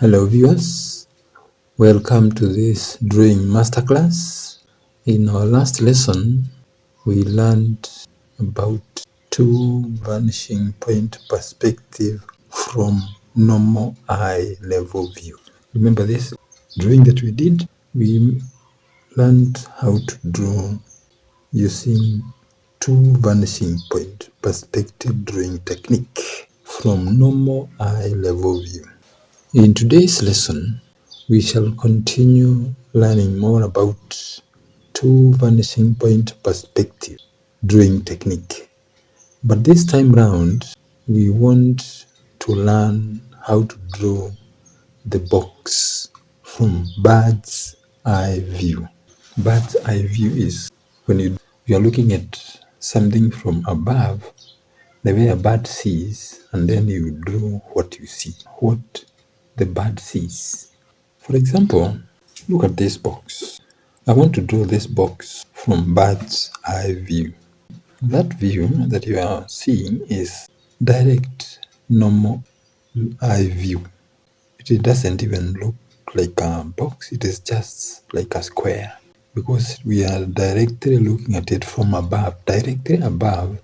Hello viewers, welcome to this drawing masterclass. In our last lesson, we learned about two vanishing point perspective from normal eye level view. Remember this drawing that we did? We learned how to draw using two vanishing point perspective drawing technique from normal eye level view. In today's lesson, we shall continue learning more about two vanishing point perspective drawing technique. But this time round, we want to learn how to draw the box from bird's eye view. Bird's eye view is when you are looking at something from above, the way a bird sees, and then you draw what you see, what the bird sees. For example, look at this box. I want to draw this box from bird's eye view. That view that you are seeing is direct normal eye view. It doesn't even look like a box, it is just like a square, because we are directly looking at it from above, directly above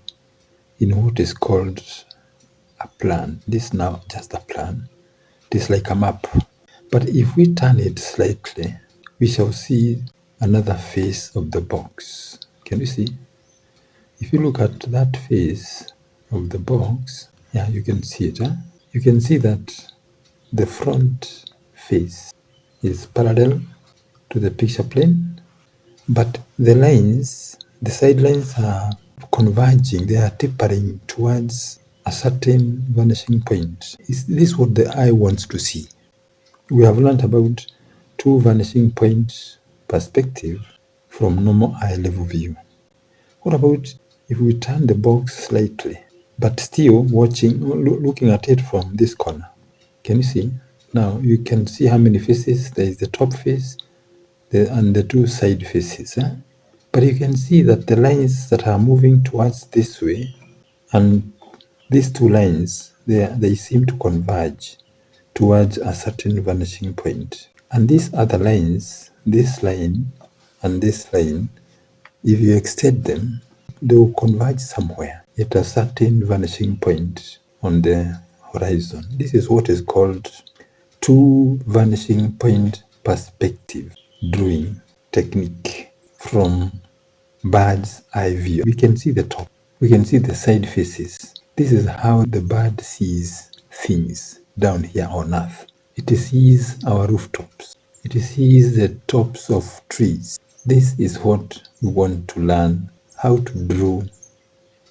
in what is called a plan. This is now just a plan. It is like a map. But if we turn it slightly, we shall see another face of the box. Can you see? If you look at that face of the box, yeah, you can see it. Huh? You can see that the front face is parallel to the picture plane, but the lines, the side lines are converging, they are tapering towards a certain vanishing point. This is what the eye wants to see. We have learned about two vanishing point perspective from normal eye level view. What about if we turn the box slightly, but still looking at it from this corner? Can you see? Now you can see how many faces. There is the top face and the two side faces. But you can see that the lines that are moving towards this way and these two lines, they seem to converge towards a certain vanishing point. And these other lines, this line and this line, if you extend them, they will converge somewhere at a certain vanishing point on the horizon. This is what is called two vanishing point perspective drawing technique from bird's eye view. We can see the top, we can see the side faces. This is how the bird sees things down here on earth. It sees our rooftops. It sees the tops of trees. This is what we want to learn, how to draw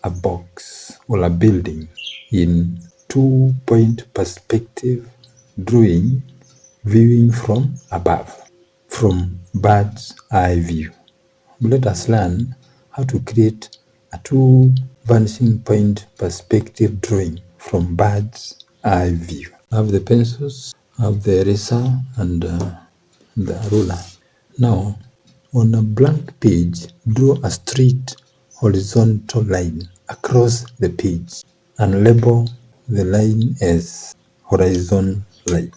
a box or a building in two-point perspective drawing, viewing from above, from bird's eye view. Let us learn how to create a two vanishing point perspective drawing from bird's eye view. I have the pencils, I have the eraser and the ruler. Now, on a blank page, draw a straight horizontal line across the page and label the line as horizon line.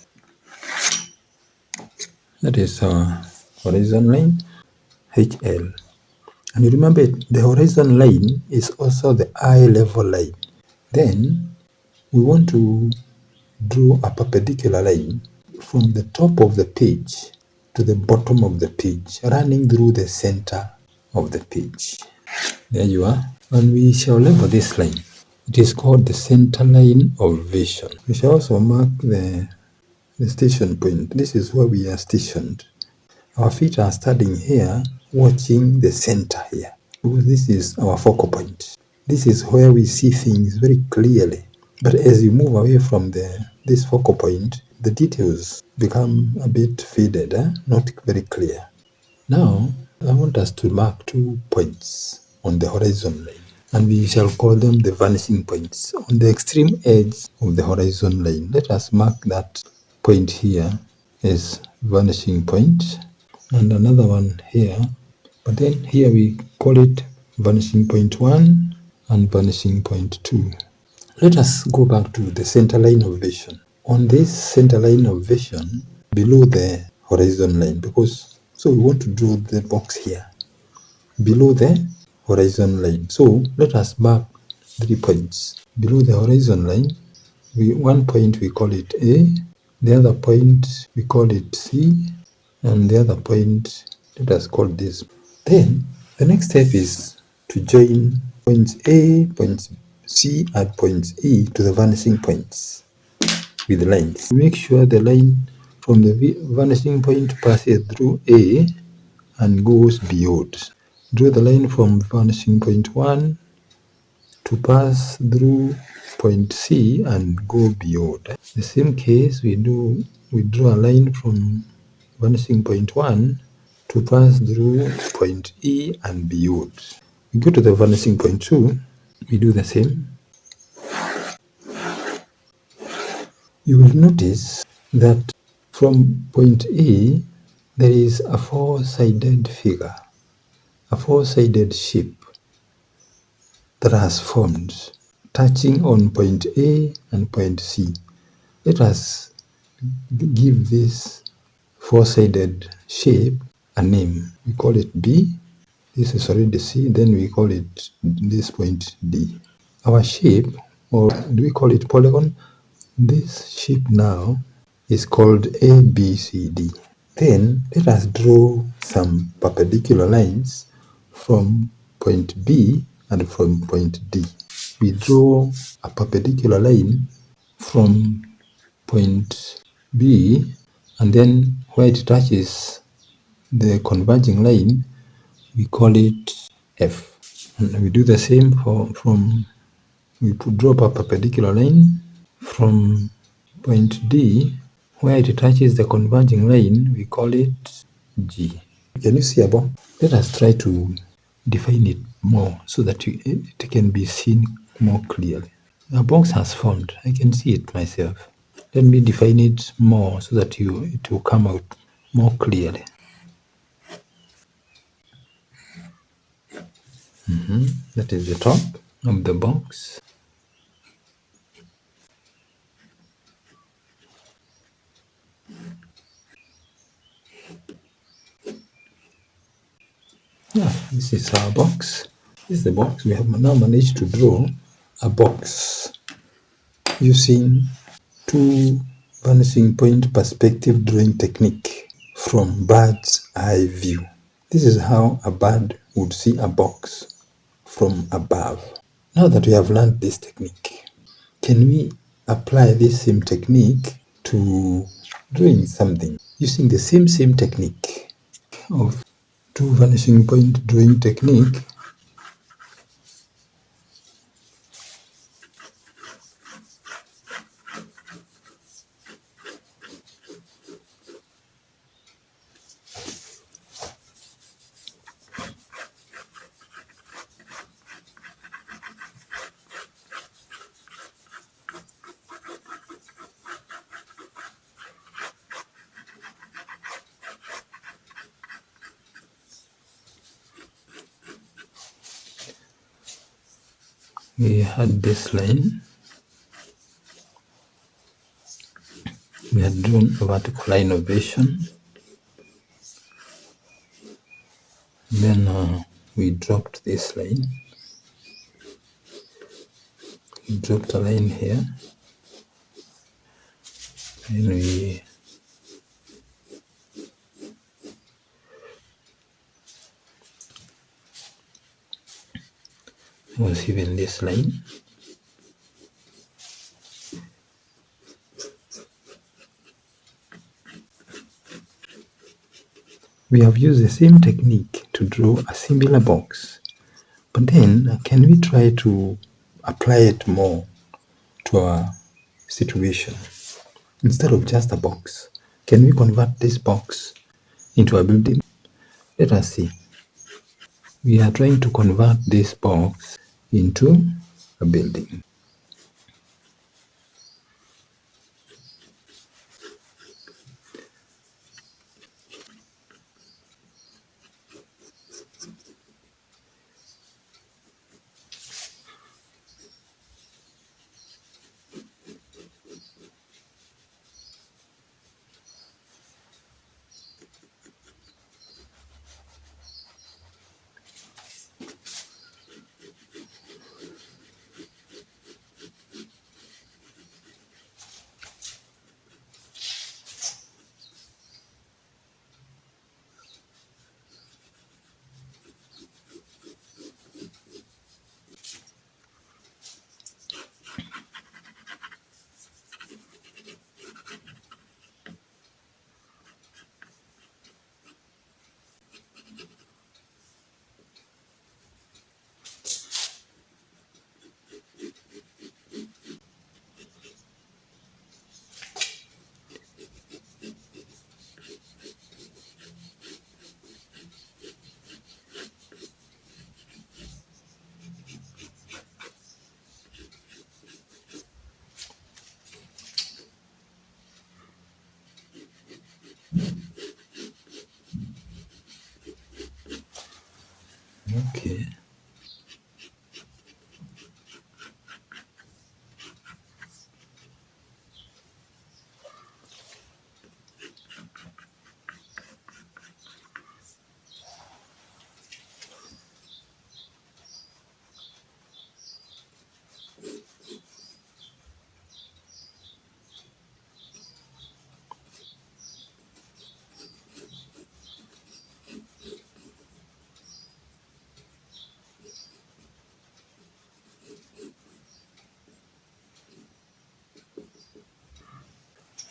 That is our horizon line, HL. And you remember the horizon line is also the eye level line. Then we want to draw a perpendicular line from the top of the page to the bottom of the page, running through the center of the page. There you are. And we shall label this line. It is called the center line of vision. We shall also mark the station point. This is where we are stationed. Our feet are standing here, watching the center here. This is our focal point. This is where we see things very clearly. But as you move away from this focal point, the details become a bit faded, not very clear. Now, I want us to mark 2 points on the horizon line, and we shall call them the vanishing points. On the extreme edge of the horizon line, let us mark that point here as vanishing point, and another one here. But then here we call it vanishing point 1 and vanishing point 2. Let us go back to the center line of vision. on this center line of vision below the horizon line, because so we want to draw the box here below the horizon line. So let us mark 3 points below the horizon line. One point we call it A, the other point we call it C, and the other point let us call this. Then the next step is to join points A, points C, and points E to the vanishing points with lines. Make sure the line from the vanishing point passes through A and goes beyond. Draw the line from vanishing point 1 to pass through point C and go beyond. The same case we draw a line from vanishing point 1 to pass through point E and beyond. We go to the vanishing point 2, we do the same. You will notice that from point A there is a four-sided figure, a four-sided shape that has formed, touching on point A and point C. Let us give this four-sided shape a name. We call it B. This is already C. Then we call it this point D. Our shape, or do we call it polygon? This shape now is called ABCD. Then let us draw some perpendicular lines from point B and from point D. We draw a perpendicular line from point B, and then where it touches the converging line, we call it F. And we do the same we draw a perpendicular line from point D, where it touches the converging line, we call it G. Can you see above? Let us try to define it more so that it can be seen more clearly. A box has formed. I can see it myself. Let me define it more so that it will come out more clearly. That is the top of the box. Yeah, this is our box. This is the box. We have now managed to draw a box using two vanishing point perspective drawing technique from bird's eye view. This is how a bird would see a box from above. Now that we have learned this technique, can we apply this same technique to drawing something using the same technique of two vanishing point drawing technique? We had this line. We had drawn a vertical line of vision. Then we dropped this line. We dropped a line here. And we was even this line. We have used the same technique to draw a similar box, but then can we try to apply it more to our situation? Instead of just a box, can we convert this box into a building? Let us see. We are trying to convert this box into a building.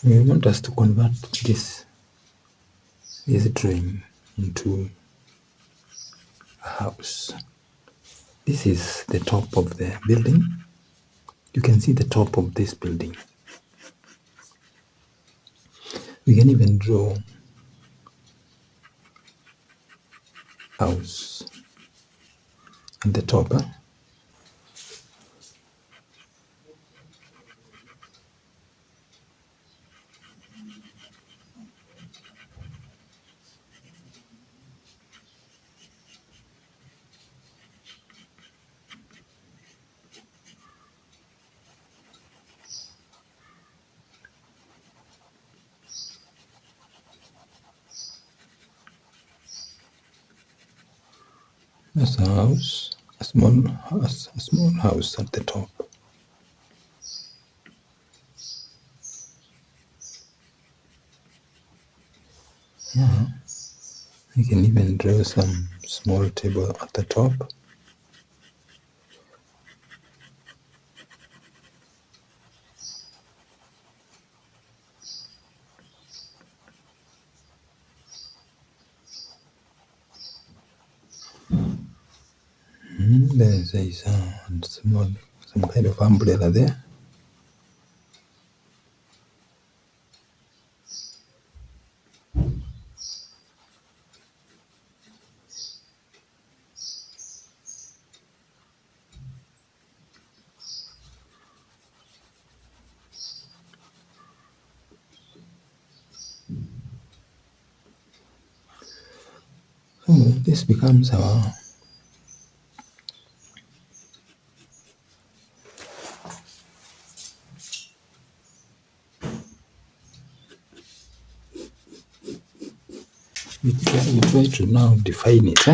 We want us to convert this drawing into a house. This is the top of the building. You can see the top of this building. We can even draw house at the top. That's a house, a small house at the top. Yeah, we can even draw some small table at the top. There is some kind of umbrella there. So this becomes our we try to now define it.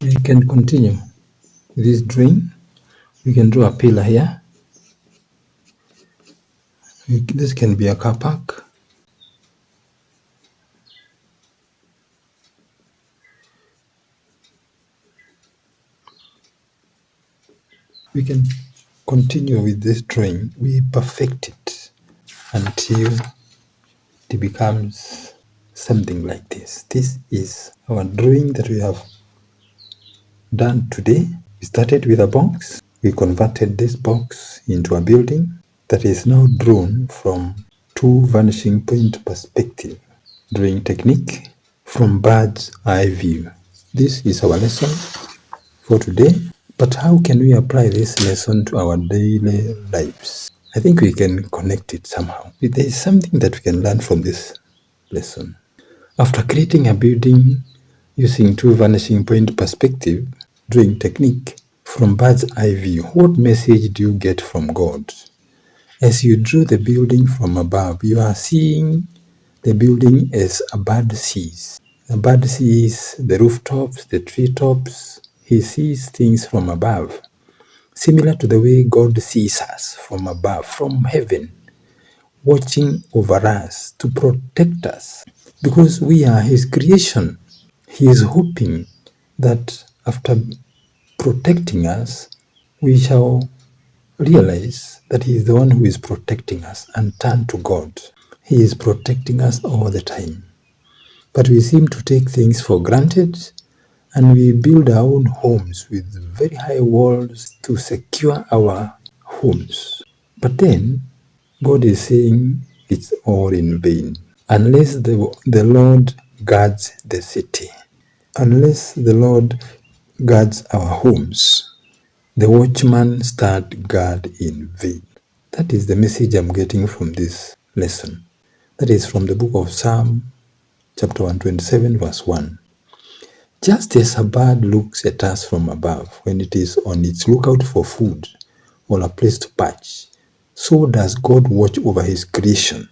We can continue with this drawing. We can draw a pillar here. This can be a car park. We can continue with this drawing. We perfect it until it becomes something like this. This is our drawing that we have done today. We started with a box. We converted this box into a building that is now drawn from two vanishing point perspective drawing technique from bird's eye view. This is our lesson for today. But how can we apply this lesson to our daily lives? I think we can connect it somehow. There is something that we can learn from this lesson. After creating a building using two vanishing point perspective drawing technique from bird's eye view, what message do you get from God? As you drew the building from above, you are seeing the building as a bird sees. A bird sees the rooftops, the treetops. He sees things from above, similar to the way God sees us from above, from heaven, watching over us to protect us, because we are His creation. He is hoping that after protecting us, we shall realize that He is the one who is protecting us and turn to God. He is protecting us all the time. But we seem to take things for granted, and we build our own homes with very high walls to secure our homes. But then God is saying it's all in vain. Unless the Lord guards the city, unless the Lord guards our homes, the watchman stand guard in vain. That is the message I'm getting from this lesson. That is from the book of Psalm, chapter 127, verse 1. Just as a bird looks at us from above when it is on its lookout for food or a place to perch, so does God watch over His creation,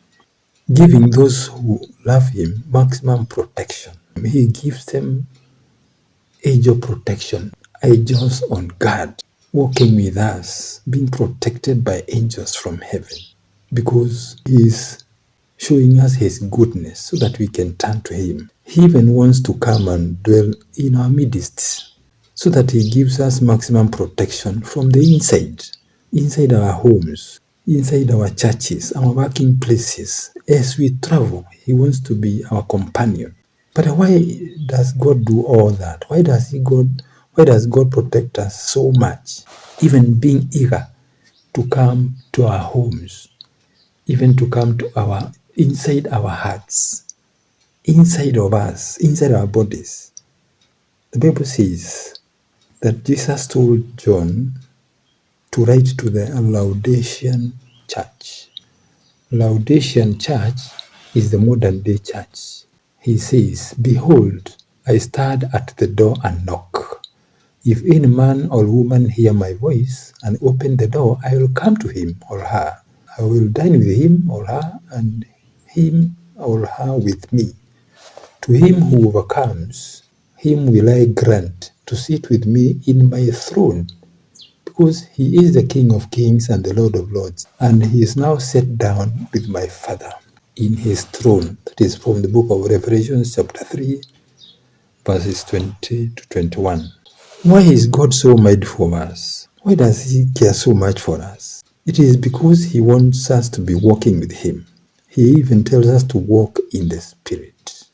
giving those who love Him maximum protection. He gives them angel protection, angels on guard, walking with us, being protected by angels from heaven, because He is showing us His goodness so that we can turn to Him. He even wants to come and dwell in our midst so that He gives us maximum protection from the inside our homes, inside our churches, our working places. As we travel, He wants to be our companion. But why does God do all that? Why does God protect us so much? Even being eager to come to our homes, even to come to inside our hearts, inside of us, inside our bodies. The Bible says that Jesus told John to write to the Laodicean church. Laodicean church is the modern day church. He says, "Behold, I stand at the door and knock. If any man or woman hear my voice and open the door, I will come to him or her. I will dine with him or her, and him or her with me. To him who overcomes, him will I grant to sit with me in my throne, because He is the King of kings and the Lord of lords, and He is now set down with my Father in His throne." That is from the book of Revelation, chapter 3, verses 20 to 21. Why is God so mindful of us? Why does He care so much for us? It is because He wants us to be walking with Him. He even tells us to walk in the Spirit,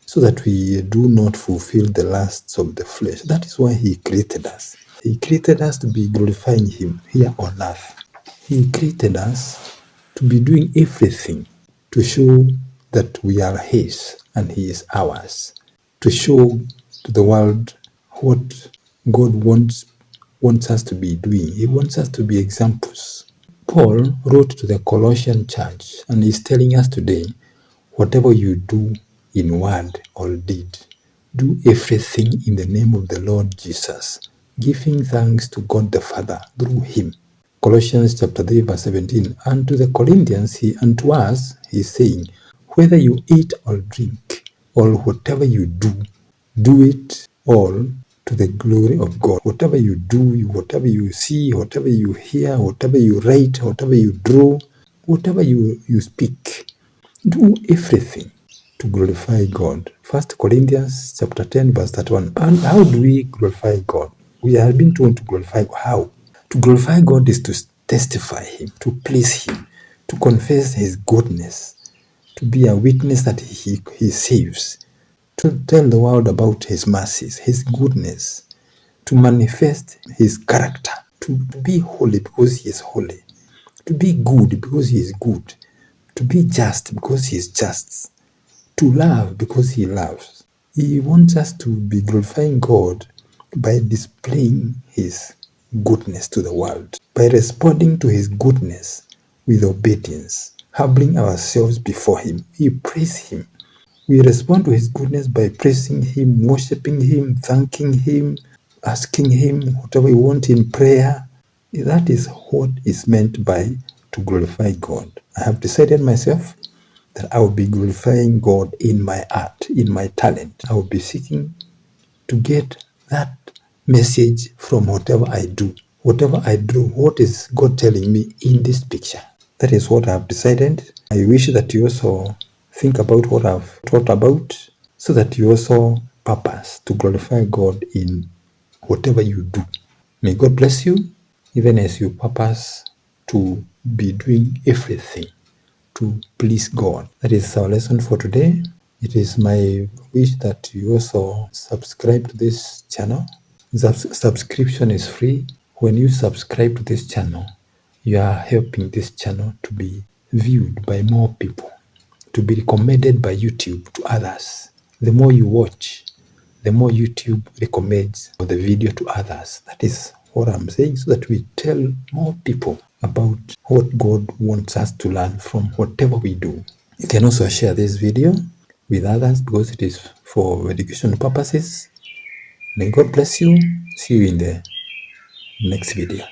so that we do not fulfill the lusts of the flesh. That is why He created us. He created us to be glorifying Him here on earth. He created us to be doing everything to show that we are His and He is ours, to show to the world what God wants us to be doing. He wants us to be examples. Paul wrote to the Colossian church and is telling us today, whatever you do in word or deed, do everything in the name of the Lord Jesus, giving thanks to God the Father through Him. Colossians chapter 3 verse 17. And to the Corinthians and to us, He is saying, whether you eat or drink or whatever you do it all to the glory of God. Whatever you do, whatever you see, whatever you hear, whatever you write, whatever you draw, whatever you speak, do everything to glorify God. 1 Corinthians chapter 10 verse 31. And how do we glorify God? We have been told to glorify God. How? To glorify God is to testify Him, to please Him, to confess His goodness, to be a witness that He saves, to tell the world about His mercies, His goodness, to manifest His character, to be holy because He is holy, to be good because He is good, to be just because He is just, to love because He loves. He wants us to be glorifying God by displaying His goodness to the world, by responding to His goodness with obedience, humbling ourselves before Him. We praise Him. We respond to His goodness by praising Him, worshiping Him, thanking Him, asking Him whatever we want in prayer. That is what is meant by to glorify God. I have decided myself that I will be glorifying God in my art, in my talent. I will be seeking to get that message from whatever I do. Whatever I do, what is God telling me in this picture? That is what I have decided. I wish that you also think about what I've taught about so that you also purpose to glorify God in whatever you do. May God bless you even as you purpose to be doing everything to please God. That is our lesson for today. It is my wish that you also subscribe to this channel. Subscription is free. When you subscribe to this channel, you are helping this channel to be viewed by more people, to be recommended by YouTube to others. The more you watch, the more YouTube recommends the video to others. That is what I'm saying, so that we tell more people about what God wants us to learn from whatever we do. You can also share this video with others because it is for education purposes. May God bless you. See you in the next video.